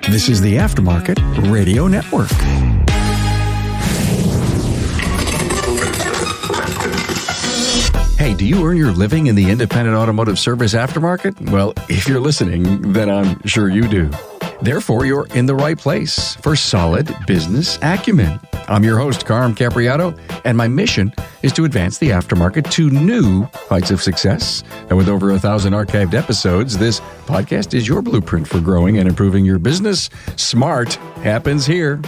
This is the Aftermarket Radio Network. Hey, do you earn your living in the independent automotive service aftermarket? Well, if you're listening, then I'm sure you do. Therefore, you're in the right place for solid business acumen. I'm your host, Carm Capriato, and my mission is to advance the aftermarket to new heights of success. And with over 1,000 archived episodes, this podcast is your blueprint for growing and improving your business. Smart happens here.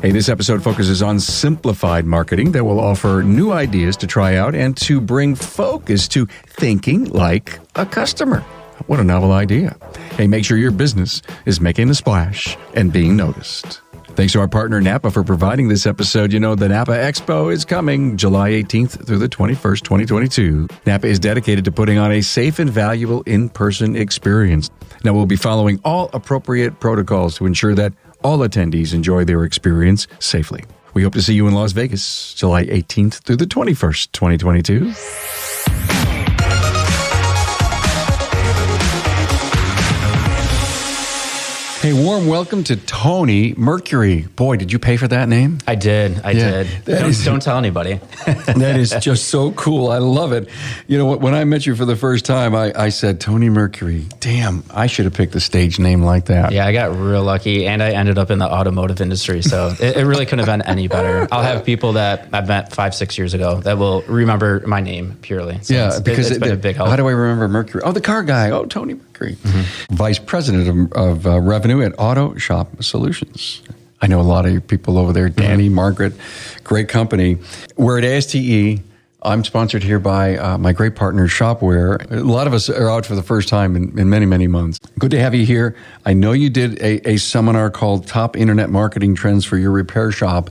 Hey, this episode focuses on simplified marketing that will offer new ideas to try out and to bring focus to thinking like a customer. What a novel idea. Hey, make sure your business is making a splash and being noticed. Thanks to our partner Napa for providing this episode. You know, the Napa Expo is coming July 18th through the 21st, 2022. Napa is dedicated to putting on a safe and valuable in-person experience. Now, we'll be following all appropriate protocols to ensure that all attendees enjoy their experience safely. We hope to see you in Las Vegas, July 18th through the 21st, 2022. Hey, warm welcome to Tony Mercury. Boy, did you pay for that name? I did. Don't tell anybody. That is just so cool. I love it. You know, when I met you for the first time, I said, Tony Mercury. Damn, I should have picked a stage name like that. Yeah, I got real lucky, and I ended up in the automotive industry, so it really couldn't have been any better. I'll have people that I've met 5-6 years ago that will remember my name purely. So yeah, because it's been a big help. How do I remember Mercury? Oh, the car guy. Oh, Tony Mercury. Mm-hmm. Vice President of Revenue at Auto Shop Solutions. I know a lot of you people over there, Danny, Margaret, great company. We're at ASTE. I'm sponsored here by my great partner, Shopware. A lot of us are out for the first time in many, many months. Good to have you here. I know you did a seminar called Top Internet Marketing Trends for Your Repair Shop.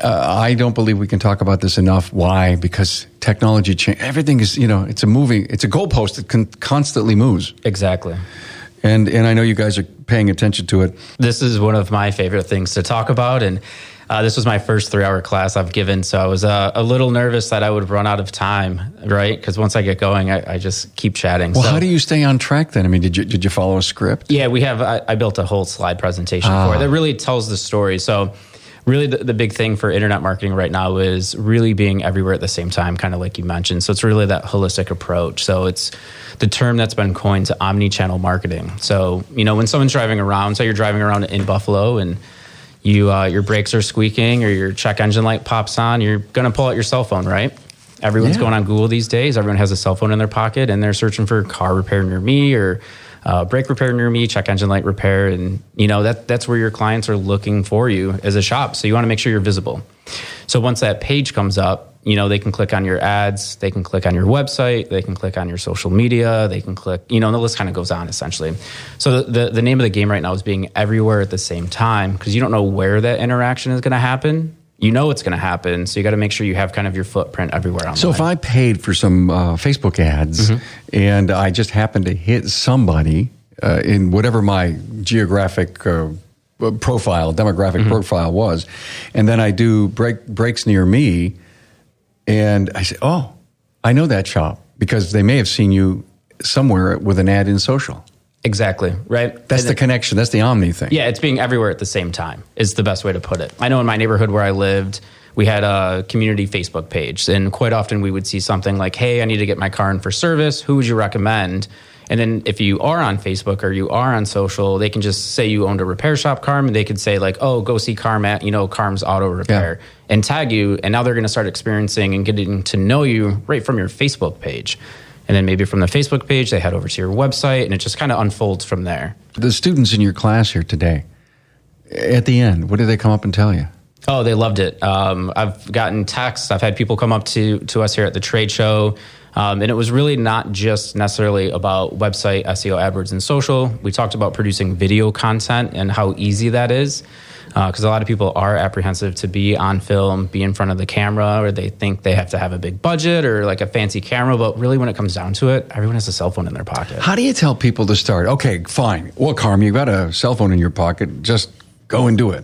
I don't believe we can talk about this enough. Why? Because technology change. Everything is, it's a goalpost that constantly moves. Exactly. And I know you guys are paying attention to it. This is one of my favorite things to talk about, and this was my first 3-hour class I've given, so I was a little nervous that I would run out of time, right? Because once I get going, I just keep chatting. Well, how do you stay on track then? I mean, did you follow a script? Yeah, I built a whole slide presentation for it that really tells the story. So really the big thing for internet marketing right now is really being everywhere at the same time, kind of like you mentioned. So it's really that holistic approach. So it's the term that's been coined to omni-channel marketing. So, when someone's driving around, say you're driving around in Buffalo and your brakes are squeaking or your check engine light pops on, you're going to pull out your cell phone, right? Everyone's going on Google these days. Everyone has a cell phone in their pocket and they're searching for car repair near me or brake repair near me, check engine light repair. And, that's where your clients are looking for you as a shop. So you want to make sure you're visible. So once that page comes up, they can click on your ads, they can click on your website, they can click on your social media, they can click, the list kind of goes on essentially. So the name of the game right now is being everywhere at the same time because you don't know where that interaction is going to happen. You know it's going to happen, so you got to make sure you have kind of your footprint everywhere online. So if I paid for some Facebook ads and I just happened to hit somebody in whatever my geographic demographic profile was, and then I do brakes near me, and I say, oh, I know that shop because they may have seen you somewhere with an ad in social. Exactly, right? That's the connection. That's the Omni thing. Yeah, it's being everywhere at the same time is the best way to put it. I know in my neighborhood where I lived, we had a community Facebook page, and quite often we would see something like, hey, I need to get my car in for service. Who would you recommend? And then if you are on Facebook or you are on social, they can just say you owned a repair shop, Carm, and they could say like, oh, go see Carm at, Carm's Auto Repair, and tag you. And now they're going to start experiencing and getting to know you right from your Facebook page. And then maybe from the Facebook page, they head over to your website, and it just kind of unfolds from there. The students in your class here today, at the end, what did they come up and tell you? Oh, they loved it. I've gotten texts. I've had people come up to us here at the trade show. And it was really not just necessarily about website, SEO, AdWords, and social. We talked about producing video content and how easy that is. Because a lot of people are apprehensive to be on film, be in front of the camera, or they think they have to have a big budget or like a fancy camera. But really, when it comes down to it, everyone has a cell phone in their pocket. How do you tell people to start? Okay, fine. Well, Carm, you've got a cell phone in your pocket. Just go and do it.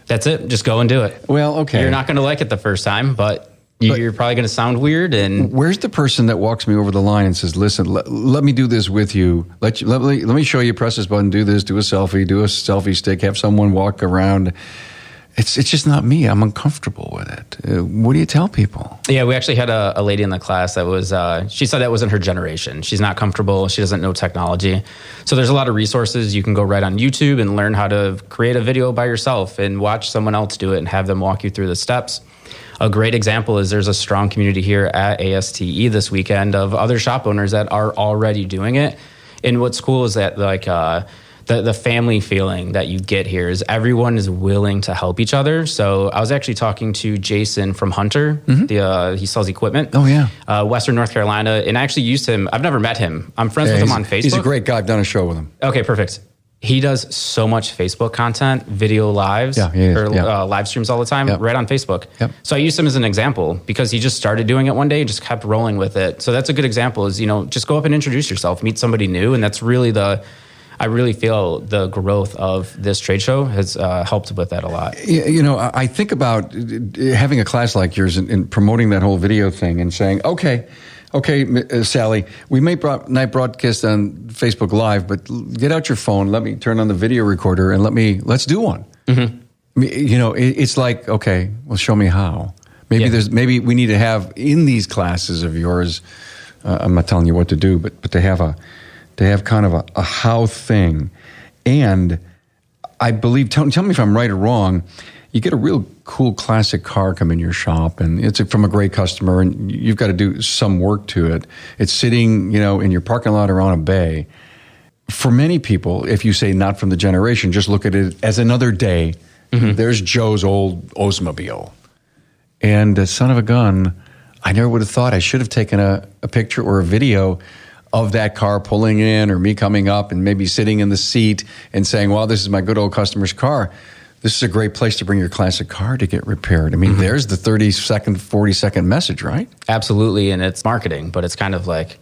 That's it. Just go and do it. Well, okay. You're not going to like it the first time, but You're probably going to sound weird. And where's the person that walks me over the line and says, listen, let me do this with you. Let me show you, press this button, do this, do a selfie stick, have someone walk around. It's just not me. I'm uncomfortable with it. What do you tell people? Yeah, we actually had a lady in the class that was, she said that wasn't her generation. She's not comfortable. She doesn't know technology. So there's a lot of resources. You can go right on YouTube and learn how to create a video by yourself and watch someone else do it and have them walk you through the steps. A great example is there's a strong community here at ASTE this weekend of other shop owners that are already doing it. And what's cool is that the family feeling that you get here is everyone is willing to help each other. So I was actually talking to Jason from Hunter. He sells equipment. Oh, yeah. Western North Carolina. And I actually used him. I've never met him. I'm friends with him on Facebook. He's a great guy. I've done a show with him. Okay, perfect. He does so much Facebook content, video lives, live streams all the time, right on Facebook. Yep. So I used him as an example because he just started doing it one day, just kept rolling with it. So that's a good example is, just go up and introduce yourself, meet somebody new. And that's really I really feel the growth of this trade show has helped with that a lot. I think about having a class like yours and promoting that whole video thing and saying, okay, Sally, we may night broadcast on Facebook Live, but get out your phone, let me turn on the video recorder, and let's do one. Mm-hmm. It's like, okay, well, show me how. Maybe we need to have in these classes of yours. I'm not telling you what to do, but to have kind of a how thing, and I believe. Tell me if I'm right or wrong. You get a real cool classic car come in your shop, and it's from a great customer, and you've got to do some work to it. It's sitting, in your parking lot or on a bay. For many people, if you say not from the generation, just look at it as another day. Mm-hmm. There's Joe's old Oldsmobile. And son of a gun, I never would have thought I should have taken a picture or a video of that car pulling in or me coming up and maybe sitting in the seat and saying, well, this is my good old customer's car. This is a great place to bring your classic car to get repaired. I mean, There's the 30-second, 40-second message, right? Absolutely, and it's marketing, but it's kind of like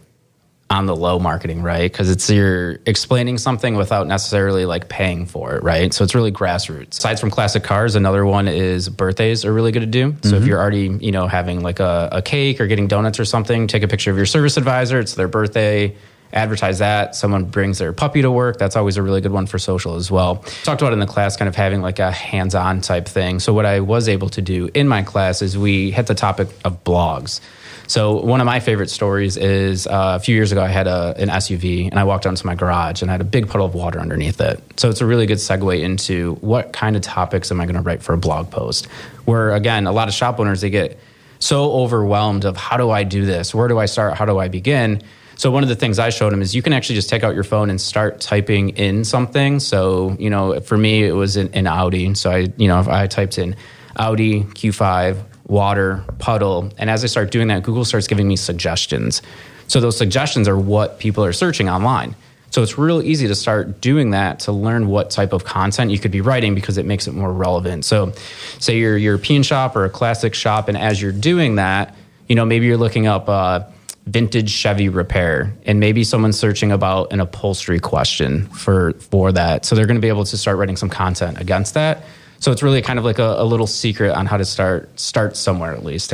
on the low marketing, right? Because you're explaining something without necessarily like paying for it, right? So it's really grassroots. Aside from classic cars, another one is birthdays are really good to do. So if you're already, having like a cake or getting donuts or something, take a picture of your service advisor. It's their birthday. Advertise that. Someone brings their puppy to work. That's always a really good one for social as well. Talked about in the class kind of having like a hands-on type thing. So what I was able to do in my class is we hit the topic of blogs. So one of my favorite stories is a few years ago I had an SUV and I walked out into my garage and I had a big puddle of water underneath it. So it's a really good segue into what kind of topics am I going to write for a blog post? Where again, a lot of shop owners, they get so overwhelmed of how do I do this? Where do I start? How do I begin? So one of the things I showed him is you can actually just take out your phone and start typing in something. So, for me, it was an Audi. So if I typed in Audi Q5, water, puddle, and as I start doing that, Google starts giving me suggestions. So those suggestions are what people are searching online. So it's real easy to start doing that to learn what type of content you could be writing because it makes it more relevant. So say you're a European shop or a classic shop, and as you're doing that, maybe you're looking up vintage Chevy repair, and maybe someone's searching about an upholstery question for that. So they're going to be able to start writing some content against that. So it's really kind of like a little secret on how to start somewhere at least.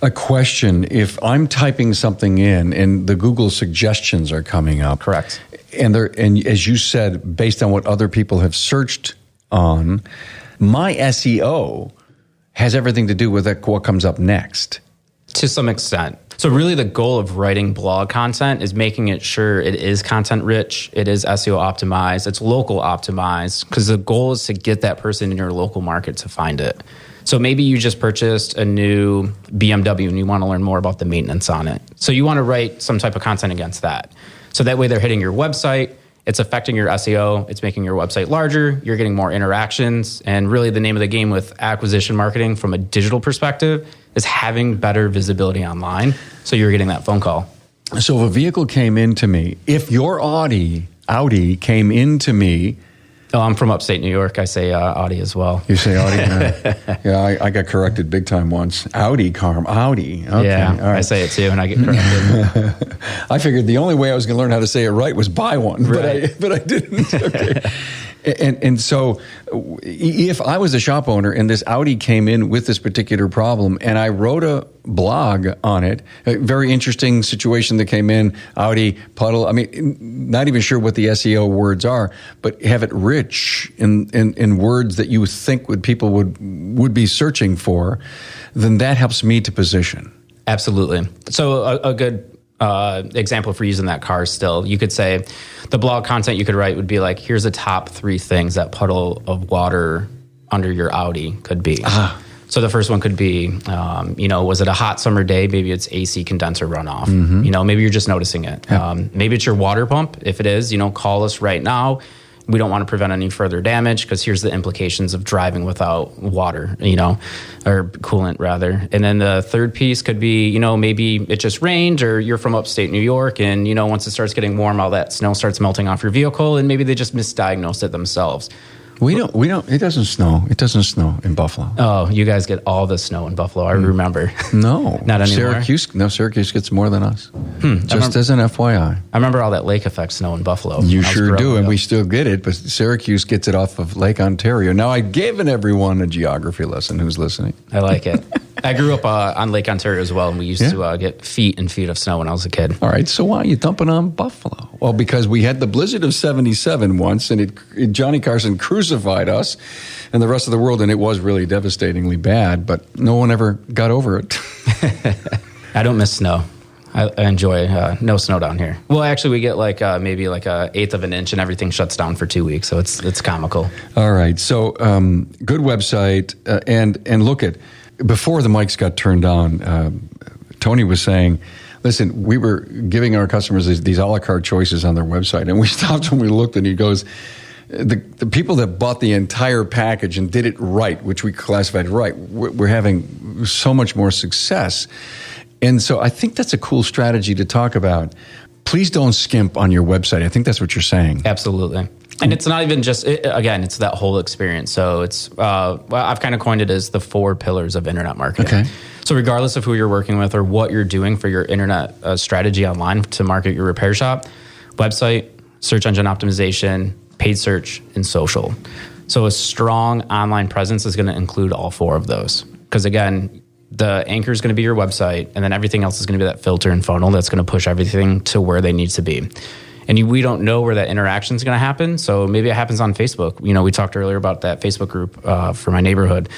A question, if I'm typing something in and the Google suggestions are coming up. Correct. And as you said, based on what other people have searched on, my SEO has everything to do with what comes up next. To some extent. So really the goal of writing blog content is making it sure it is content rich, it is SEO optimized, it's local optimized, because the goal is to get that person in your local market to find it. So maybe you just purchased a new BMW and you want to learn more about the maintenance on it. So you want to write some type of content against that. So that way they're hitting your website, it's affecting your SEO, it's making your website larger, you're getting more interactions, and really the name of the game with acquisition marketing from a digital perspective is having better visibility online, so you're getting that phone call. So if a vehicle came into me, if your Audi came into me... Oh, I'm from upstate New York. I say Audi as well. You say Audi? Yeah, I got corrected big time once. Audi. Okay, yeah, all right. I say it too, and I get corrected. I figured the only way I was going to learn how to say it right was buy one, right. but I didn't. Okay. And so if I was a shop owner and this Audi came in with this particular problem and I wrote blog on it. A very interesting situation that came in, Audi, puddle. I mean, not even sure what the SEO words are, but have it rich in words that you think people would be searching for, then that helps me to position. Absolutely. So a good example for using that car still, you could say the blog content you could write would be like, here's the top 3 things that puddle of water under your Audi could be. So the first one could be, was it a hot summer day? Maybe it's AC condenser runoff. Mm-hmm. Maybe you're just noticing it. Yeah. Maybe it's your water pump. If it is, call us right now. We don't want to prevent any further damage because here's the implications of driving without water, or coolant rather. And then the third piece could be, maybe it just rained or you're from upstate New York and, once it starts getting warm, all that snow starts melting off your vehicle and maybe they just misdiagnosed it themselves. We don't, it doesn't snow. It doesn't snow in Buffalo. Oh, you guys get all the snow in Buffalo. I remember. No. Not anymore. Syracuse gets more than us. Just as an FYI. I remember all that lake effect snow in Buffalo. You sure do, and we still get it, but Syracuse gets it off of Lake Ontario. Now, I've given everyone a geography lesson who's listening. I like it. I grew up on Lake Ontario as well, and we used to get feet and feet of snow when I was a kid. All right, so why are you dumping on Buffalo? Well, because we had the blizzard of 77 once, and Johnny Carson crucified us and the rest of the world, and it was really devastatingly bad, but no one ever got over it. I don't miss snow. I enjoy no snow down here. Well, actually, we get maybe like an eighth of an inch, and everything shuts down for 2 weeks, so it's comical. All right, so good website, and look at, before the mics got turned on, Tony was saying, listen, we were giving our customers these a la carte choices on their website, and we stopped and we looked, and he goes, the people that bought the entire package and did it right, which we classified right, we're having so much more success. And so I think that's a cool strategy to talk about. Please don't skimp on your website. I think that's what you're saying. Absolutely. And it's not even just, again, it's that whole experience. So it's, I've kind of coined it as the 4 pillars of internet marketing. Okay. So regardless of who you're working with or what you're doing for your internet strategy online to market your repair shop, website, search engine optimization, paid search, and social. So a strong online presence is going to include all 4 of those. Because again, the anchor is going to be your website, and then everything else is going to be that filter and funnel that's going to push everything to where they need to be. And we don't know where that interaction is going to happen. So maybe it happens on Facebook. We talked earlier about that Facebook group for my neighborhood.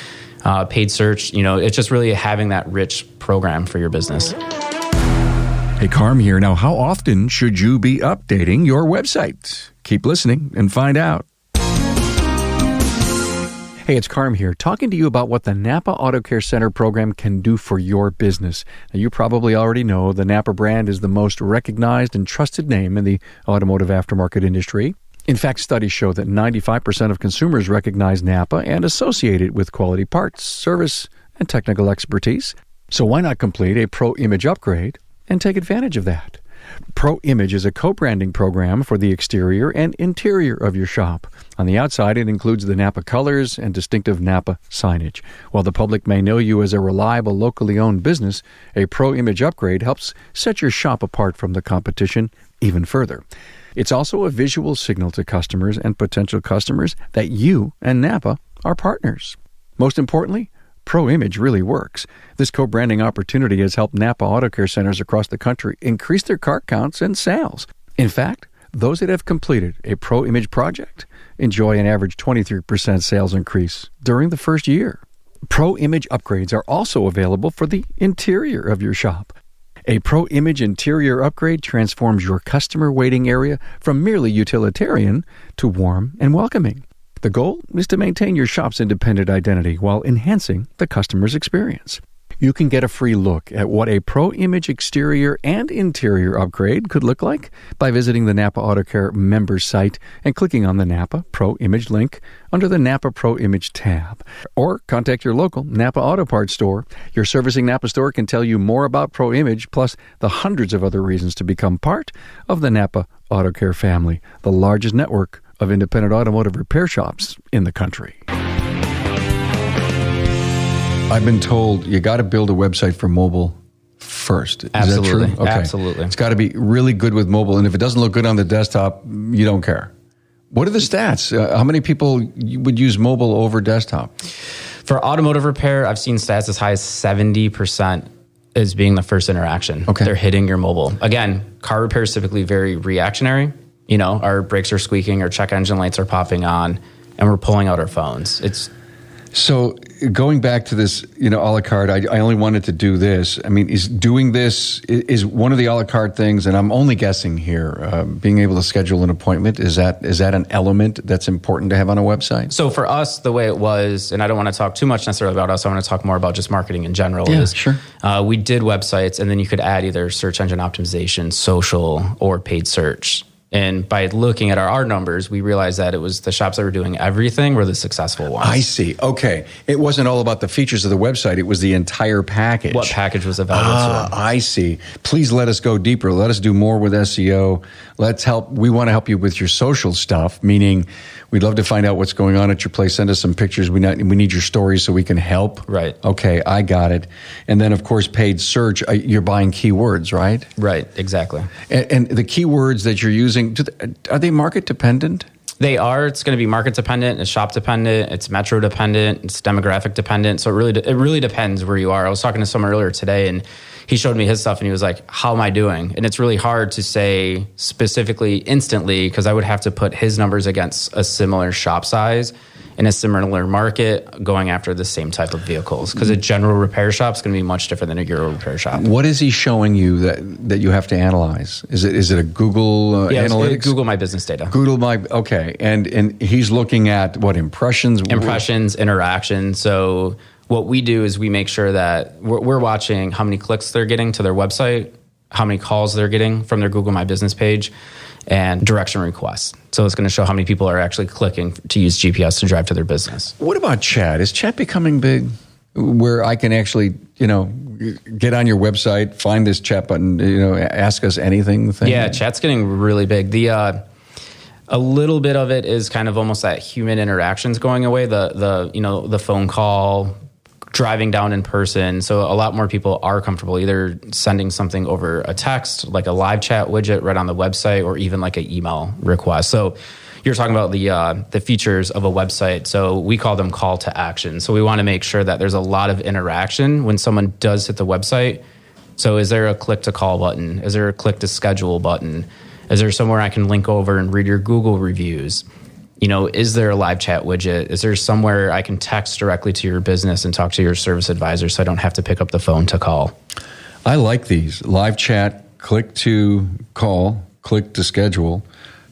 Paid search, it's just really having that rich program for your business. Hey, Carm here. Now, how often should you be updating your website? Keep listening and find out. Hey, it's Carm here, talking to you about what the Napa Auto Care Center program can do for your business. Now, you probably already know the Napa brand is the most recognized and trusted name in the automotive aftermarket industry. In fact, studies show that 95% of consumers recognize Napa and associate it with quality parts, service, and technical expertise. So why not complete a Pro Image upgrade and take advantage of that? Pro Image is a co-branding program for the exterior and interior of your shop. On the outside, it includes the Napa colors and distinctive Napa signage. While the public may know you as a reliable, locally owned business, a Pro Image upgrade helps set your shop apart from the competition even further. It's also a visual signal to customers and potential customers that you and Napa are partners. Most importantly, Pro Image really works. This co-branding opportunity has helped Napa Auto Care Centers across the country increase their car counts and sales. In fact, those that have completed a Pro Image project enjoy an average 23% sales increase during the first year. Pro Image upgrades are also available for the interior of your shop. A Pro Image interior upgrade transforms your customer waiting area from merely utilitarian to warm and welcoming. The goal is to maintain your shop's independent identity while enhancing the customer's experience. You can get a free look at what a Pro Image exterior and interior upgrade could look like by visiting the Napa Auto Care members site and clicking on the Napa Pro Image link under the Napa Pro Image tab. Or contact your local Napa Auto Parts store. Your servicing Napa store can tell you more about Pro Image, plus the hundreds of other reasons to become part of the Napa Auto Care family, the largest network of independent automotive repair shops in the country. I've been told you got to build a website for mobile first. Is Absolutely. that true? Okay. Absolutely. It's got to be really good with mobile, and if it doesn't look good on the desktop, you don't care. What are the stats? How many people would use mobile over desktop? For automotive repair, I've seen stats as high as 70% as being the first interaction. Okay. They're hitting your mobile. Again, car repair is typically very reactionary. You know, our brakes are squeaking, our check engine lights are popping on, and we're pulling out our phones. So going back to this, a la carte, I only wanted to do this. I mean, is doing this, is one of the a la carte things, and I'm only guessing here, being able to schedule an appointment, is that an element that's important to have on a website? So for us, the way it was, and I don't want to talk too much necessarily about us, I want to talk more about just marketing in general. Yeah, sure. We did websites, and then you could add either search engine optimization, social, or paid search. And by looking at our numbers, we realized that it was the shops that were doing everything were the successful ones. I see. Okay. It wasn't all about the features of the website. It was the entire package. What package was available to them. I see. Please let us go deeper. Let us do more with SEO. Let's help. We want to help you with your social stuff, meaning we'd love to find out what's going on at your place. Send us some pictures. We need your stories so we can help. Right. Okay, I got it. And then, of course, paid search. You're buying keywords, right? Right, exactly. And the keywords that you're using, are they market dependent? They are. It's going to be market dependent, it's shop dependent, it's metro dependent, it's demographic dependent. So it really depends where you are. I was talking to someone earlier today, and he showed me his stuff, and he was like, how am I doing? And it's really hard to say specifically instantly, because I would have to put his numbers against a similar shop size in a similar market going after the same type of vehicles, because a general repair shop is going to be much different than a Euro repair shop. What is he showing you that you have to analyze? Is it a Google analytics? Google My Business Data. Okay. And he's looking at what, impressions? Impressions, interactions. So what we do is we make sure that we're watching how many clicks they're getting to their website, how many calls they're getting from their Google My Business page, and direction requests. So it's going to show how many people are actually clicking to use GPS to drive to their business. What about chat? Is chat becoming big, where I can actually, get on your website, find this chat button, ask us anything thing? Yeah, chat's getting really big. A little bit of it is kind of almost that human interactions going away. The phone call, driving down in person. So a lot more people are comfortable either sending something over a text, like a live chat widget right on the website, or even like an email request. So you're talking about the features of a website. So we call them call to action. So we want to make sure that there's a lot of interaction when someone does hit the website. So is there a click to call button? Is there a click to schedule button? Is there somewhere I can link over and read your Google reviews? Is there a live chat widget? Is there somewhere I can text directly to your business and talk to your service advisor so I don't have to pick up the phone to call? I like these. Live chat, click to call, click to schedule,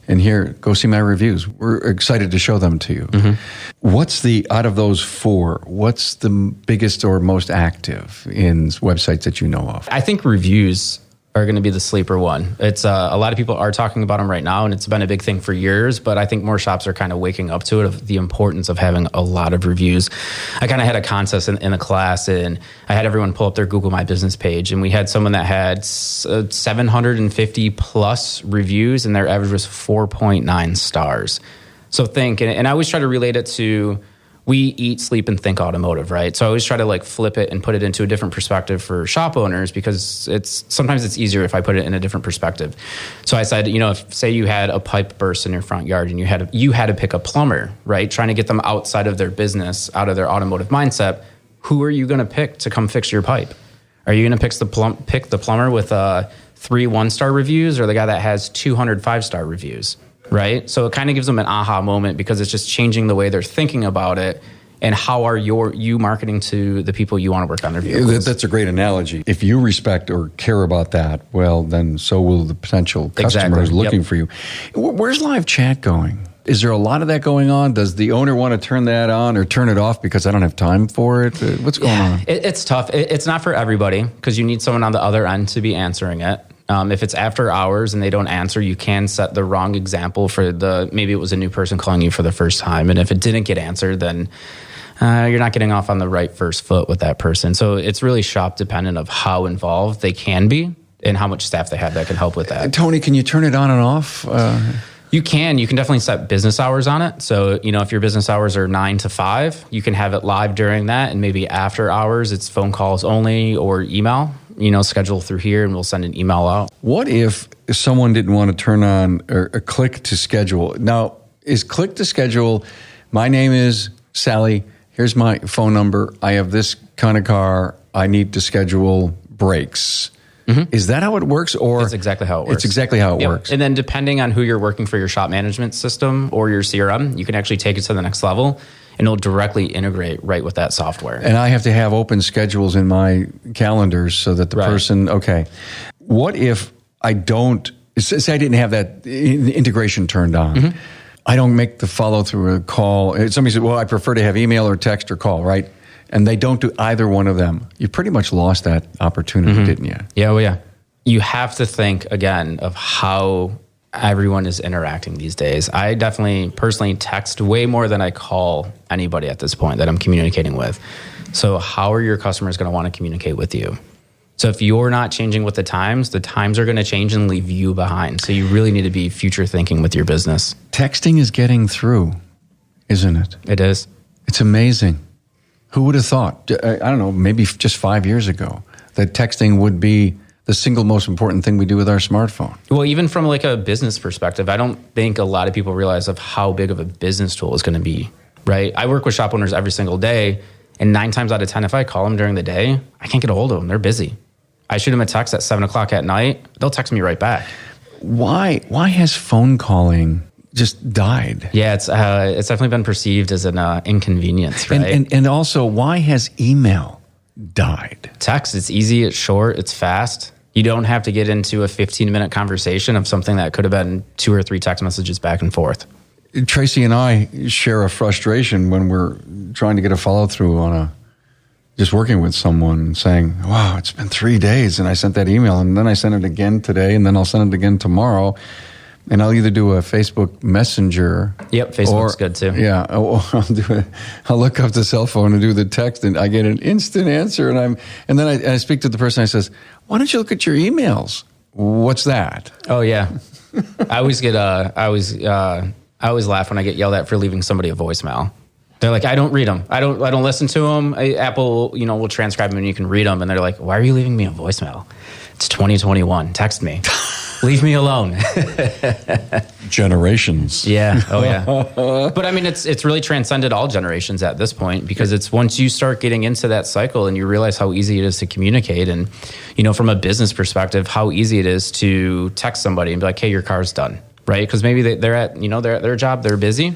and here, go see my reviews. We're excited to show them to you. Mm-hmm. Out of those four, what's the biggest or most active in websites that you know of? I think reviews are going to be the sleeper one. It's a lot of people are talking about them right now, and it's been a big thing for years, but I think more shops are kind of waking up to it, of the importance of having a lot of reviews. I kind of had a contest in a class, and I had everyone pull up their Google My Business page, and we had someone that had 750 plus reviews, and their average was 4.9 stars. So think, and I always try to relate it to, we eat, sleep, and think automotive, right? So I always try to flip it and put it into a different perspective for shop owners, because sometimes it's easier if I put it in a different perspective. So I said, if say you had a pipe burst in your front yard and you had to pick a plumber, right? Trying to get them outside of their business, out of their automotive mindset, who are you going to pick to come fix your pipe? Are you going to pick the plumber with 3 1-star reviews, or the guy that has 200 5-star reviews? Right? So it kind of gives them an aha moment, because it's just changing the way they're thinking about it. And how are you marketing to the people you want to work on their vehicles? That's a great analogy. If you respect or care about that, well, then so will the potential customer who's looking for you. Where's live chat going? Is there a lot of that going on? Does the owner want to turn that on or turn it off because I don't have time for it? What's going on? It's tough. It's not for everybody, because you need someone on the other end to be answering it. If it's after hours and they don't answer, you can set the wrong example for maybe it was a new person calling you for the first time. And if it didn't get answered, then you're not getting off on the right first foot with that person. So it's really shop dependent of how involved they can be and how much staff they have that can help with that. Tony, can you turn it on and off? You can definitely set business hours on it. So, if your business hours are 9 to 5, you can have it live during that. And maybe after hours, it's phone calls only or email, schedule through here, and we'll send an email out. What if someone didn't want to turn on or click to schedule? Now, is click to schedule, my name is Sally, here's my phone number, I have this kind of car, I need to schedule breaks. Is that how it works? Or That's exactly how it works. It's exactly how it works. And then depending on who you're working for your shop management system or your CRM, you can actually take it to the next level and it'll directly integrate right with that software. And I have to have open schedules in my calendars so that the person, okay, what if I don't, say I didn't have that integration turned on. I don't make the follow through a call. Somebody said, well, I prefer to have email or text or call, right? And they don't do either one of them. You pretty much lost that opportunity, didn't you? Yeah, well, yeah. You have to think, again, of how everyone is interacting these days. I definitely personally text way more than I call anybody at this point that I'm communicating with. So how are your customers going to want to communicate with you? So if you're not changing with the times are going to change and leave you behind. So you really need to be future thinking with your business. Texting is getting through, isn't it? It is. It's amazing. Who would have thought, I don't know, maybe just 5 years ago, that texting would be the single most important thing we do with our smartphone? Well, even from like a business perspective, I don't think a lot of people realize of how big of a business tool it's going to be, right? I work with shop owners every single day, and 9 times out of 10, if I call them during the day, I can't get a hold of them. They're busy. I shoot them a text at 7 o'clock at night. They'll text me right back. Why has phone calling just died? Yeah, it's definitely been perceived as an inconvenience, right? And also, why has email died? Text, it's easy, it's short, it's fast. You don't have to get into a 15-minute conversation of something that could have been 2 or 3 text messages back and forth. Tracy and I share a frustration when we're trying to get a follow-through on just working with someone, saying, wow, it's been 3 days and I sent that email, and then I sent it again today, and then I'll send it again tomorrow. And I'll either do a Facebook Messenger. Yep, Facebook's good too. Yeah, or I'll look up the cell phone and do the text, and I get an instant answer. And then I speak to the person. I says, "Why don't you look at your emails?" What's that? Oh yeah, I always laugh when I get yelled at for leaving somebody a voicemail. They're like, I don't read them. I don't listen to them. Apple, will transcribe them and you can read them. And they're like, why are you leaving me a voicemail? It's 2021. Text me. Leave me alone. Generations. Yeah. Oh, yeah. But I mean, it's really transcended all generations at this point, because it's once you start getting into that cycle and you realize how easy it is to communicate, and, from a business perspective, how easy it is to text somebody and be like, hey, your car's done, right? Because maybe they're at, they're at their job, they're busy,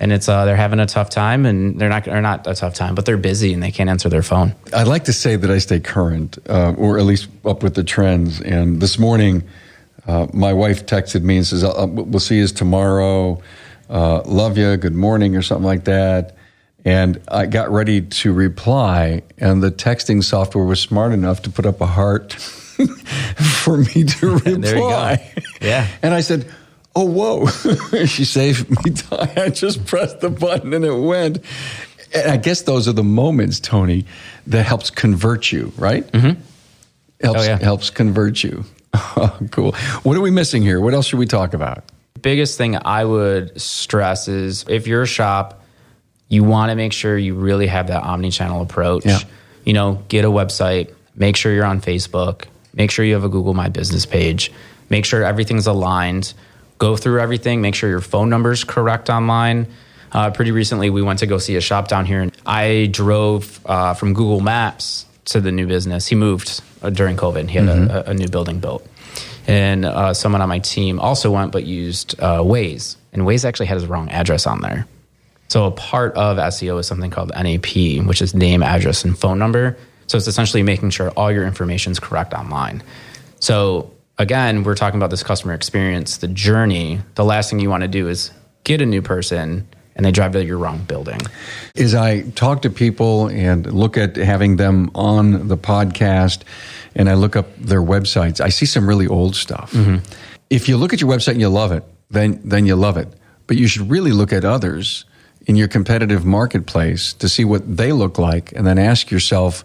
and it's they're having a tough time, and they're not a tough time, but they're busy and they can't answer their phone. I'd like to say that I stay current, or at least up with the trends. And this morning, my wife texted me and says, we'll see you tomorrow. Love you. Good morning, or something like that. And I got ready to reply, and the texting software was smart enough to put up a heart for me to reply. There you go. Yeah. And I said, oh, whoa. She saved me time. I just pressed the button and it went. And I guess those are the moments, Tony, that helps convert you, right? Mm-hmm. Helps convert you. Oh, cool. What are we missing here? What else should we talk about? Biggest thing I would stress is, if you're a shop, you want to make sure you really have that omni-channel approach. Yeah. Get a website, make sure you're on Facebook, make sure you have a Google My Business page, make sure everything's aligned, go through everything, make sure your phone number's correct online. Pretty recently, we went to go see a shop down here, and I drove from Google Maps to the new business. He moved during COVID. He had a new building built. And someone on my team also went but used Waze. And Waze actually had his wrong address on there. So a part of SEO is something called NAP, which is name, address, and phone number. So it's essentially making sure all your information is correct online. So again, we're talking about this customer experience, the journey. The last thing you want to do is get a new person and they drive to your wrong building. As I talk to people and look at having them on the podcast, and I look up their websites, I see some really old stuff. Mm-hmm. If you look at your website and you love it, then you love it. But you should really look at others in your competitive marketplace to see what they look like, and then ask yourself,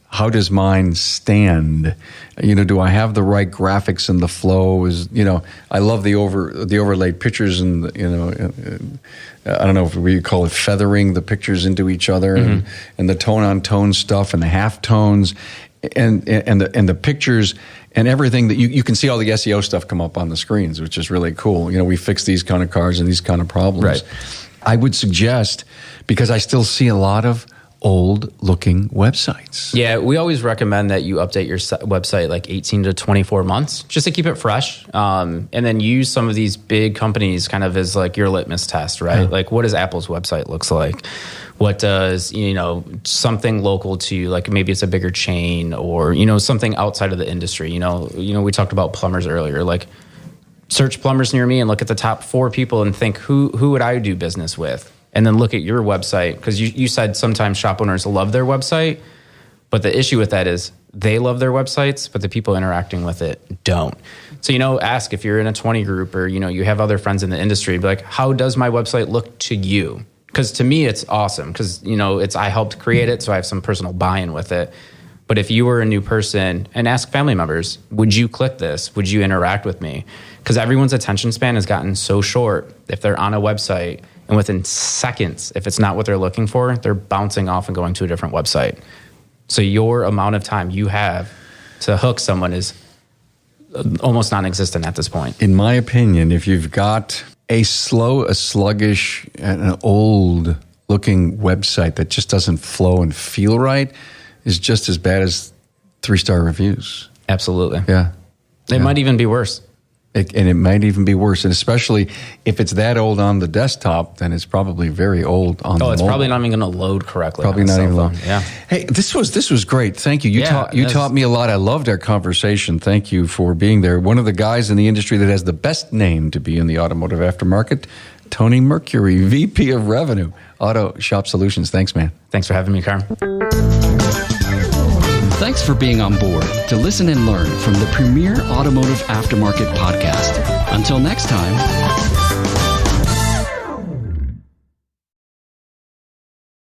how does mine stand? Do I have the right graphics and the flow? I love the overlaid pictures, and I don't know if we call it feathering the pictures into each other, and the tone on tone stuff, and the half tones, and the pictures and everything that you can see all the SEO stuff come up on the screens, which is really cool. We fix these kind of cars and these kind of problems. Right. I would suggest, because I still see a lot of old looking websites. Yeah, we always recommend that you update your website like 18 to 24 months just to keep it fresh. And then use some of these big companies kind of as like your litmus test, right? Yeah. Like what does Apple's website looks like? What does, something local to you, like maybe it's a bigger chain or, something outside of the industry. We talked about plumbers earlier, like search plumbers near me and look at the top 4 people and think who would I do business with? And then look at your website, because you said sometimes shop owners love their website, but the issue with that is they love their websites, but the people interacting with it don't. So, ask if you're in a 20 group or, you have other friends in the industry, be like, how does my website look to you? Because to me, it's awesome because, I helped create it, so I have some personal buy-in with it. But if you were a new person, and ask family members, would you click this? Would you interact with me? Because everyone's attention span has gotten so short if they're on a website, and within seconds, if it's not what they're looking for, they're bouncing off and going to a different website. So your amount of time you have to hook someone is almost non-existent at this point. In my opinion, if you've got a sluggish, an old-looking website that just doesn't flow and feel right, is just as bad as 3-star reviews. Absolutely. Yeah. It might even be worse. And it might even be worse. And especially if it's that old on the desktop, then it's probably very old on the mobile. It's probably not even going to load correctly. Probably not even load. Yeah. Hey, this was great. Thank you. You taught me a lot. I loved our conversation. Thank you for being there. One of the guys in the industry that has the best name to be in the automotive aftermarket, Tony Mercury, VP of Revenue, Auto Shop Solutions. Thanks, man. Thanks for having me, Carm. Thanks for being on board to listen and learn from the premier automotive aftermarket podcast. Until next time.